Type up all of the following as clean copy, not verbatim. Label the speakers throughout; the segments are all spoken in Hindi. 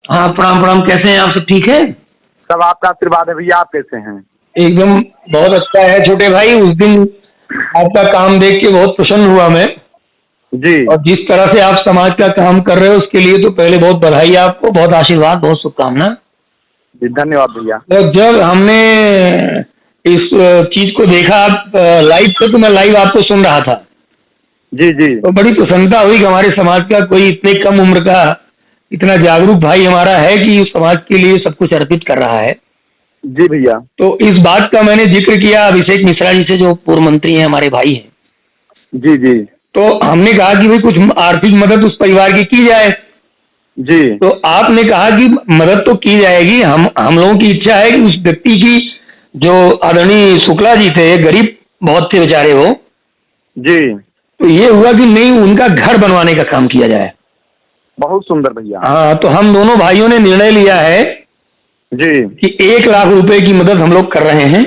Speaker 1: हाँ, प्रणाम प्रणाम। कैसे हैं आप? सब ठीक है?
Speaker 2: सब आपका आशीर्वाद है भैया। आप कैसे हैं?
Speaker 1: एकदम बहुत अच्छा है छोटे भाई। उस दिन आपका काम देख के बहुत प्रसन्न हुआ मैं।
Speaker 2: जी
Speaker 1: और जिस तरह से आप समाज का काम कर रहे हो उसके लिए तो पहले बहुत बधाई आपको, बहुत आशीर्वाद, बहुत शुभकामना।
Speaker 2: जी, धन्यवाद भैया।
Speaker 1: तो जब हमने इस चीज को देखा आप लाइव पे, तो मैं लाइव आपको सुन रहा था,
Speaker 2: जी जी
Speaker 1: तो बड़ी प्रसन्नता हुई कि हमारे समाज का कोई इतने कम उम्र का इतना जागरूक भाई हमारा है कि समाज के लिए सब कुछ अर्पित कर रहा है।
Speaker 2: जी भैया।
Speaker 1: तो इस बात का मैंने जिक्र किया अभिषेक मिश्रा जी से, जो पूर्व मंत्री हैं, हमारे भाई हैं।
Speaker 2: जी जी
Speaker 1: तो हमने कहा कि भाई कुछ आर्थिक मदद उस परिवार की जाए।
Speaker 2: जी
Speaker 1: तो आपने कहा कि मदद तो की जाएगी, हम लोगों की इच्छा है कि उस व्यक्ति की, जो आदरणीय शुक्ला जी थे, गरीब बहुत थे बेचारे वो,
Speaker 2: जी।
Speaker 1: तो ये हुआ कि नहीं, उनका घर बनवाने का काम किया जाए।
Speaker 2: बहुत सुंदर भैया।
Speaker 1: हाँ, तो हम दोनों भाइयों ने निर्णय लिया है
Speaker 2: जी।
Speaker 1: कि 1 लाख रुपए की मदद हम लोग कर रहे हैं।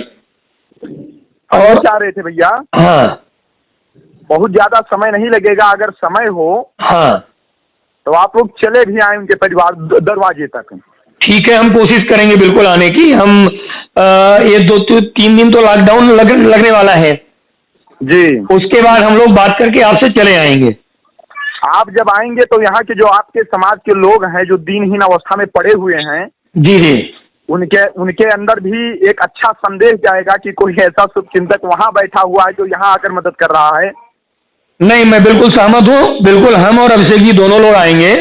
Speaker 2: और
Speaker 1: और
Speaker 2: चाह रहे थे भैया,
Speaker 1: हाँ
Speaker 2: बहुत ज्यादा समय नहीं लगेगा। अगर समय हो
Speaker 1: हाँ
Speaker 2: तो आप लोग चले भी आए उनके परिवार दरवाजे तक।
Speaker 1: ठीक है, हम कोशिश करेंगे बिल्कुल आने की। हम ये 2-3 दिन तो लॉकडाउन लगने वाला है।
Speaker 2: जी।
Speaker 1: उसके बाद हम लोग बात करके आपसे चले आएंगे।
Speaker 2: आप जब आएंगे तो यहाँ के जो आपके समाज के लोग हैं, जो दीनहीन अवस्था में पड़े हुए हैं,
Speaker 1: जी जी,
Speaker 2: उनके उनके अंदर भी एक अच्छा संदेश जाएगा कि कोई ऐसा शुभचिंतक वहाँ बैठा हुआ है जो यहाँ आकर मदद कर रहा है।
Speaker 1: नहीं, मैं बिल्कुल सहमत हूँ। बिल्कुल, हम और अभिषेक जी दोनों लोग आएंगे।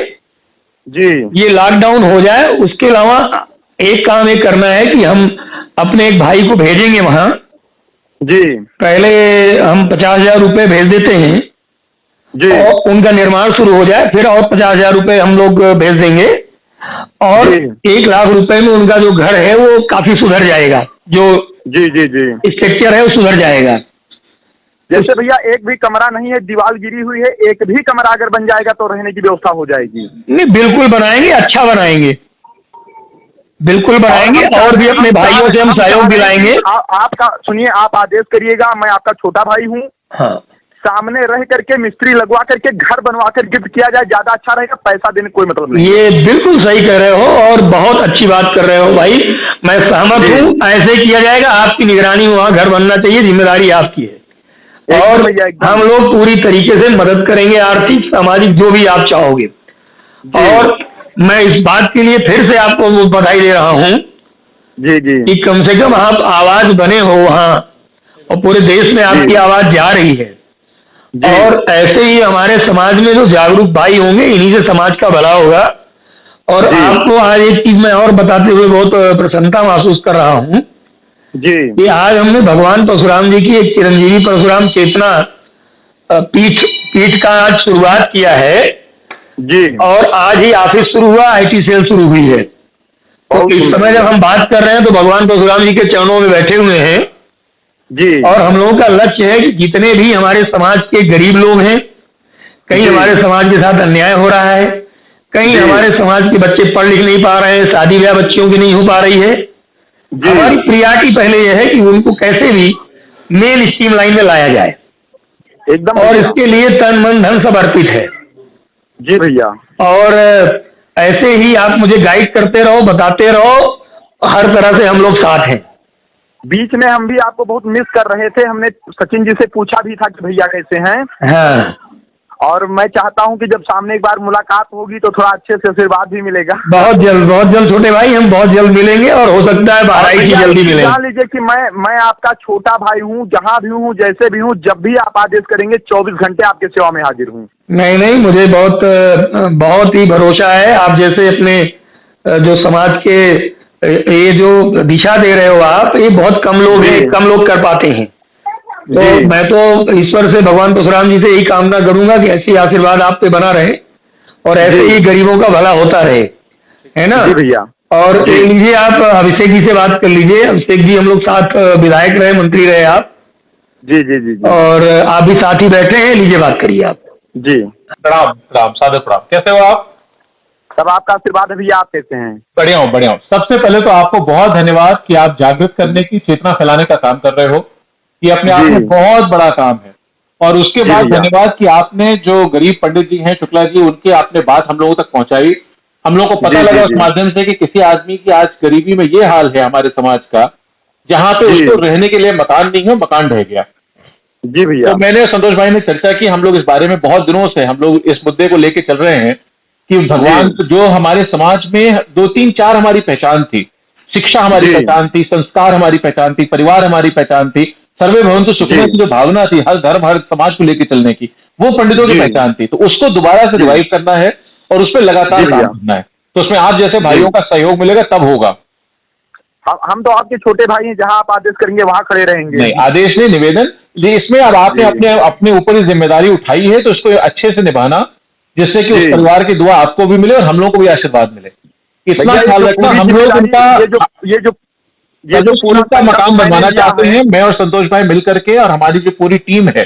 Speaker 2: जी
Speaker 1: ये लॉकडाउन हो जाए, उसके अलावा एक काम ये करना है कि हम अपने एक भाई को भेजेंगे वहाँ।
Speaker 2: जी
Speaker 1: पहले हम 50,000 रुपये भेज देते हैं,
Speaker 2: जी
Speaker 1: और उनका निर्माण शुरू हो जाए, फिर और 50,000 रुपये हम लोग भेज देंगे। और
Speaker 2: जी
Speaker 1: 1 लाख रुपए में उनका जो घर है वो काफी सुधर जाएगा, जो
Speaker 2: जी जी जी।
Speaker 1: स्ट्रक्चर है वो सुधर जाएगा।
Speaker 2: जैसे भैया एक भी कमरा नहीं है, दीवार गिरी हुई है, एक भी कमरा अगर बन जाएगा तो रहने की व्यवस्था हो जाएगी।
Speaker 1: नहीं, बिल्कुल बनाएंगे, अच्छा बनाएंगे, बिल्कुल बनाएंगे। और भी अपने भाइयों से हम सहयोग दिलाएंगे।
Speaker 2: आपका सुनिए, आप आदेश करिएगा, मैं आपका छोटा भाई हूँ।
Speaker 1: हाँ,
Speaker 2: सामने रह करके मिस्त्री लगवा करके घर बनवा कर गिफ्ट किया जाए, ज्यादा अच्छा रहेगा। पैसा देने कोई मतलब नहीं।
Speaker 1: ये बिल्कुल सही कह रहे हो और बहुत अच्छी बात कर रहे हो भाई, मैं सहमत हूँ। ऐसे किया जाएगा, आपकी निगरानी में वहाँ घर बनना चाहिए, जिम्मेदारी आपकी है। और
Speaker 2: भैया
Speaker 1: हम लोग पूरी तरीके से मदद करेंगे, आर्थिक सामाजिक जो भी आप चाहोगे। और मैं इस बात के लिए फिर से आपको बधाई दे रहा हूँ
Speaker 2: जी जी
Speaker 1: कि कम से कम आप आवाज बने हो वहाँ, और पूरे देश में आपकी आवाज जा रही है। और ऐसे ही हमारे समाज में जो जागरूक भाई होंगे, इन्हीं से समाज का भला होगा। और आपको आज एक चीज मैं और बताते हुए बहुत प्रसन्नता महसूस कर रहा हूँ
Speaker 2: जी
Speaker 1: कि आज हमने भगवान परशुराम जी की एक चिरंजीवी परशुराम चेतना पीठ पीठ का आज शुरुआत किया है।
Speaker 2: जी।
Speaker 1: और आज ही ऑफिस शुरू हुआ, IT सेल शुरू हुई है। तो इस समय जब हम बात कर रहे हैं तो भगवान परशुराम जी के चरणों में बैठे हुए हैं
Speaker 2: जी।
Speaker 1: और हम लोगों का लक्ष्य है कि जितने भी हमारे समाज के गरीब लोग हैं, कहीं हमारे समाज के साथ अन्याय हो रहा है, कहीं हमारे समाज के बच्चे पढ़ लिख नहीं पा रहे हैं, शादी ब्याह बच्चियों की नहीं हो पा रही है, हमारी प्रियॉरिटी पहले यह है कि उनको कैसे भी मेन स्ट्रीम लाइन में लाया जाए।
Speaker 2: एकदम।
Speaker 1: और इसके लिए तन मन धन सब अर्पित है।
Speaker 2: जी भैया।
Speaker 1: और ऐसे ही आप मुझे गाइड करते रहो, बताते रहो, हर तरह से हम लोग साथ हैं।
Speaker 2: बीच में हम भी आपको बहुत मिस कर रहे थे। हमने सचिन जी से पूछा भी था कि भैया कैसे हैं।
Speaker 1: हाँ,
Speaker 2: और मैं चाहता हूं कि जब सामने एक बार मुलाकात होगी तो थोड़ा अच्छे से आशीर्वाद भी मिलेगा।
Speaker 1: बहुत जल्द छोटे भाई, हम बहुत जल्द मिलेंगे और हो सकता है बाहर की जल्दी मिलेंगे।
Speaker 2: जान लीजिए कि मैं आपका छोटा भाई हूं, जहां भी हूं, जैसे भी हूं, जब भी आप आदेश करेंगे 24 घंटे आपके सेवा में हाजिर हूं।
Speaker 1: नहीं नहीं, मुझे बहुत ही भरोसा है। आप जैसे अपने जो समाज के ये जो दिशा दे रहे हो आप, ये बहुत कम लोग हैं, कम लोग कर पाते हैं। तो मैं तो ईश्वर से, भगवान परशुराम जी से यही कामना करूंगा कि ऐसी आशीर्वाद आप पे बना रहे और ऐसे ही गरीबों का भला होता रहे, है ना
Speaker 2: भैया।
Speaker 1: और लीजिए, आप अभिषेक जी से बात कर लीजिए। अभिषेक जी हम लोग साथ विधायक रहे, मंत्री रहे आप।
Speaker 2: जी जी जी।
Speaker 1: और आप भी साथ ही बैठे हैं, लीजिए बात करिए आप।
Speaker 2: जी।
Speaker 3: प्रणाम प्रणाम, सादर प्रणाम। कैसे हो आप?
Speaker 2: सब आपका आशीर्वाद है भैया। आप कैसे हैं?
Speaker 3: बढ़िया हूँ बढ़िया हूँ। सबसे पहले तो आपको बहुत धन्यवाद कि आप जागृत करने की, चेतना फैलाने का काम कर रहे हो। ये अपने आप में बहुत बड़ा काम है। और उसके बाद धन्यवाद कि आपने जो गरीब पंडित जी हैं शुक्ला जी, उनकी आपने बात हम लोगों तक पहुंचाई। हम लोग को पता लगा उस माध्यम से कि किसी आदमी की आज गरीबी में ये हाल है हमारे समाज का, जहां पे उसको रहने के लिए मकान नहीं है, मकान ढह गया।
Speaker 2: जी भैया।
Speaker 3: तो मैंने संतोष भाई ने चर्चा की, हम लोग इस बारे में बहुत दिनों से हम लोग इस मुद्दे को लेके चल रहे हैं कि भगवान जो हमारे समाज में 2 3 4 हमारी पहचान थी, शिक्षा हमारी पहचान थी, संस्कार हमारी पहचान थी, परिवार हमारी पहचान थी, सर्वे भवन्तु सुखिनः की जो भावना थी हर धर्म हर समाज को लेकर चलने की, वो पंडितों की पहचान थी। तो उसको दोबारा से रिवाइव करना है और उस पर लगातार काम करना है। तो उसमें आप जैसे भाइयों का सहयोग मिलेगा तब होगा।
Speaker 2: हम तो आपके छोटे भाई हैं, जहां आप आदेश करेंगे वहां खड़े रहेंगे।
Speaker 3: नहीं, आदेश नहीं, निवेदन। इसमें अब आपने अपने ऊपर ही जिम्मेदारी उठाई है, तो उसको अच्छे से निभाना, जिससे कि उस परिवार की दुआ आपको भी मिले और हम लोग को भी आशीर्वाद मिले। इतना ख्याल रखना, हम लोग उनका ये जो पूरा मकान बनवाना चाहते हैं, मैं और संतोष भाई मिलकर के, और हमारी जो पूरी टीम है,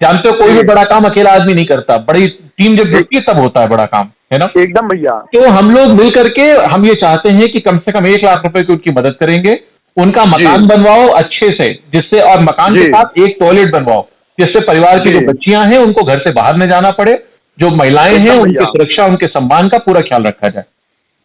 Speaker 3: जानते हो कोई भी बड़ा काम अकेला आदमी नहीं करता, बड़ी टीम जब जुटती है तब होता है बड़ा काम, है ना?
Speaker 2: एकदम भैया।
Speaker 3: तो हम लोग मिल करके हम ये चाहते हैं कि कम से कम 1 लाख रुपए की उनकी मदद करेंगे, उनका मकान बनवाओ अच्छे से, जिससे, और मकान के साथ एक टॉयलेट बनवाओ, जिससे परिवार की जो बच्चियां हैं उनको घर से बाहर न जाना पड़े, जो महिलाएं हैं उनकी सुरक्षा उनके सम्मान का पूरा ख्याल रखा जाए।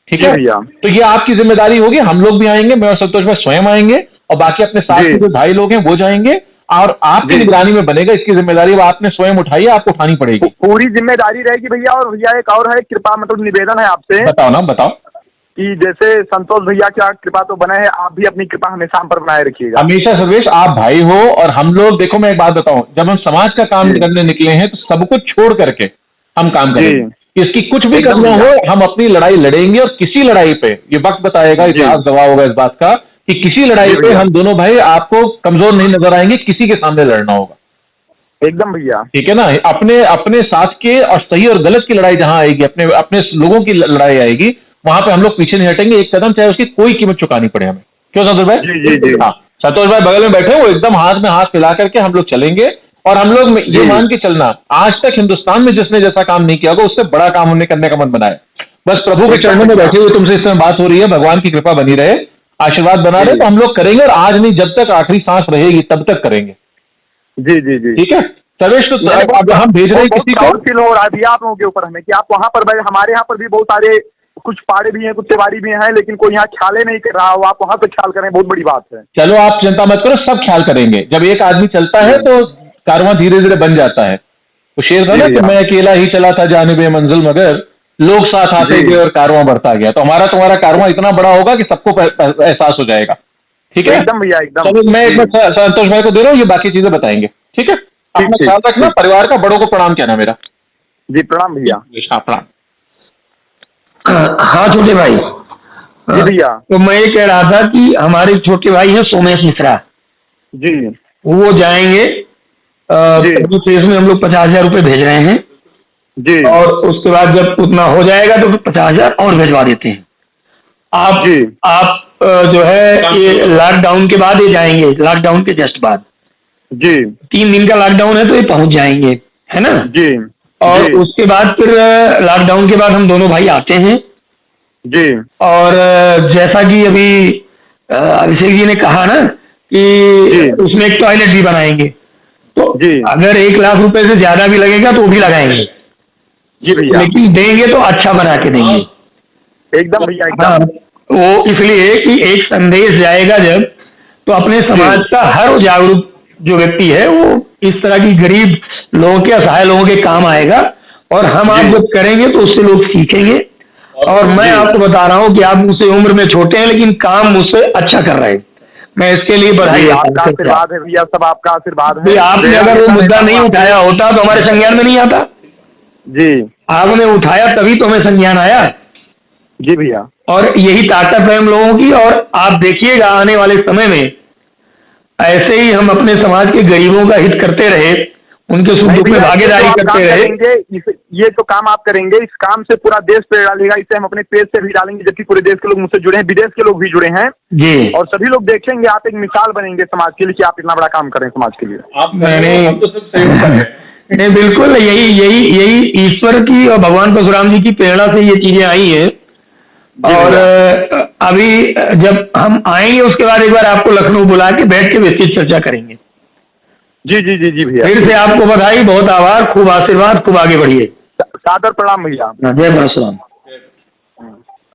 Speaker 3: ठीक है भैया? तो ये आपकी जिम्मेदारी होगी। हम लोग भी आएंगे, मैं और संतोष भाई स्वयं आएंगे, और बाकी अपने साथ के जो भाई लोग हैं वो जाएंगे, और आपकी निगरानी में बनेगा। इसकी जिम्मेदारी वो आपने स्वयं उठाई है, आपको उठानी पड़ेगी,
Speaker 2: पूरी जिम्मेदारी रहेगी भैया। और भैया एक और है, कृपा मतलब निवेदन है आपसे।
Speaker 3: बताओ ना, बताओ।
Speaker 2: कि जैसे संतोष भैया की कृपा तो बना है, आप भी अपनी कृपा हमेशा हम पर बनाए रखिएगा।
Speaker 3: हमेशा सर्वेश, आप भाई हो और हम लोग, देखो मैं एक बात बताऊं, जब हम समाज का काम करने निकले हैं तो सब कुछ छोड़ करके हम काम करेंगे। इसकी कुछ भी करना हो, हम अपनी लड़ाई लड़ेंगे, और किसी लड़ाई पे ये वक्त बताएगा, इतिहास गवाह होगा इस बात का, कि किसी लड़ाई पे हम दोनों भाई आपको कमजोर नहीं नजर आएंगे, किसी के सामने लड़ना होगा।
Speaker 2: एकदम भैया।
Speaker 3: ठीक है ना? अपने साथ के और सही और गलत की लड़ाई जहां आएगी, अपने लोगों की लड़ाई आएगी, वहां पे हम लोग पीछे नहीं हटेंगे एक कदम, चाहे उसकी कोई कीमत चुकानी पड़े हमें। क्यों संतोष भाई?
Speaker 2: जी।
Speaker 3: हाँ, संतोष भाई बगल में बैठे, वो एकदम हाथ में हाथ मिला करके हम लोग चलेंगे। और हम लोग ये मान के चलना, आज तक हिंदुस्तान में जिसने जैसा काम नहीं किया होगा, उससे बड़ा काम होने करने का मन बनाए। बस प्रभु के चरणों में बैठे हुए तुमसे इस समय बात हो रही है, भगवान की कृपा बनी रहे, आशीर्वाद बना रहे, तो हम लोग करेंगे। और आज नहीं, जब तक आखिरी सांस रहेगी तब तक करेंगे।
Speaker 2: जी।
Speaker 3: ठीक है सर्वेश? तो अब हम भेज रहे हैं किसी को,
Speaker 2: फील हो रहा है भैया आप लोगों के ऊपर हमें, कि आप वहां पर, हमारे यहाँ पर भी बहुत सारे कुछ पाड़े भी हैं, कुछ तिवारी भी हैं, लेकिन कोई यहाँ ख्याल नहीं कर रहा हो। आप वहां पे ख्याल करें, बहुत बड़ी बात है।
Speaker 3: चलो आप चिंता मत करो, सब ख्याल करेंगे। जब एक आदमी चलता है तो कारवां धीरे धीरे बन जाता है। तो शेर था ना कि मैं अकेला ही चला था जानिबे मंजिल, मगर लोग साथ आते गए और कारवां बढ़ता गया। तो हमारा तुम्हारा कारवां इतना बड़ा होगा कि सबको एहसास हो जाएगा। ठीक है?
Speaker 2: एकदम भैया, एकदम।
Speaker 3: चलो मैं एक बार संतोष भाई को दे रहा हूँ, ये बाकी चीजें बताएंगे। ठीक है? अपना ख्याल रखना, परिवार का, बड़ों को प्रणाम कहना मेरा।
Speaker 2: जी प्रणाम भैया।
Speaker 3: हाँ प्रणाम।
Speaker 1: हाँ छोटे भाई।
Speaker 2: जी भैया।
Speaker 1: तो मैं ये कह रहा था कि हमारे छोटे भाई हैं सोमेश मिश्रा
Speaker 2: जी,
Speaker 1: वो जाएंगे। फेज में हम लोग 50,000 रुपए भेज रहे हैं
Speaker 2: जी,
Speaker 1: और उसके बाद जब उतना हो जाएगा तो फिर 50,000 और भेजवा देते हैं। आप जो है ये लॉकडाउन के बाद ही जाएंगे, लॉकडाउन के जस्ट बाद
Speaker 2: जी,
Speaker 1: 3 दिन का लॉकडाउन है तो ये पहुंच जाएंगे, है ना?
Speaker 2: जी।
Speaker 1: और उसके बाद फिर लॉकडाउन के बाद हम दोनों भाई आते हैं
Speaker 2: जी।
Speaker 1: और जैसा कि अभी अभिषेक जी ने कहा ना कि उसमें एक टॉयलेट भी बनाएंगे, तो अगर 1 लाख रुपए से ज्यादा भी लगेगा तो वो भी लगाएंगे
Speaker 2: जी भैया,
Speaker 1: लेकिन देंगे तो अच्छा बना के देंगे।
Speaker 2: एकदम भैया, एकदम।
Speaker 1: वो इसलिए कि एक संदेश जाएगा जब, तो अपने समाज का हर जागरूक जो व्यक्ति है वो इस तरह की गरीब लोगों के, असहाय लोगों के काम आएगा। और हम आप जब करेंगे तो उससे लोग सीखेंगे। और मैं आपको बता रहा हूँ कि आप मुझसे उम्र में छोटे हैं लेकिन काम मुझसे अच्छा कर रहे हैं। मैं इसके लिए बधाई।
Speaker 2: आपका आशीर्वाद है भैया, सब आपका आशीर्वाद है।
Speaker 1: आपने अगर वो मुद्दा नहीं उठाया होता तो हमारे संज्ञान में नहीं आता
Speaker 2: जी।
Speaker 1: आपने उठाया तभी तो हमें संज्ञान आया।
Speaker 2: जी भैया।
Speaker 1: और यही ताकत है हम लोगों की। और आप देखिएगा आने वाले समय में ऐसे ही हम अपने समाज के गरीबों का हित करते रहे, उनके सुख दुख में भागीदारी करते रहे।
Speaker 2: ये तो काम आप करेंगे, इस काम से पूरा देश प्रेरणा लेगा। इसे हम अपने पेज से भी डालेंगे, जबकि पूरे देश के लोग मुझसे जुड़े हैं, विदेश के लोग भी जुड़े हैं
Speaker 1: जी।
Speaker 2: और सभी लोग देखेंगे, आप एक मिसाल बनेंगे समाज के लिए कि आप इतना बड़ा काम करें समाज के लिए।
Speaker 1: नहीं बिल्कुल, यही ईश्वर की और भगवान परशुराम जी की प्रेरणा से ये चीजें आई है। और अभी जब हम आएंगे उसके बाद एक बार आपको लखनऊ बुला के बैठ के विस्तृत चर्चा करेंगे।
Speaker 2: जी जी जी जी भैया,
Speaker 1: फिर से आपको बधाई, बहुत आभार, खूब आशीर्वाद, खूब आगे बढ़िए।
Speaker 2: सादर प्रणाम भैया।
Speaker 1: जय परशुराम।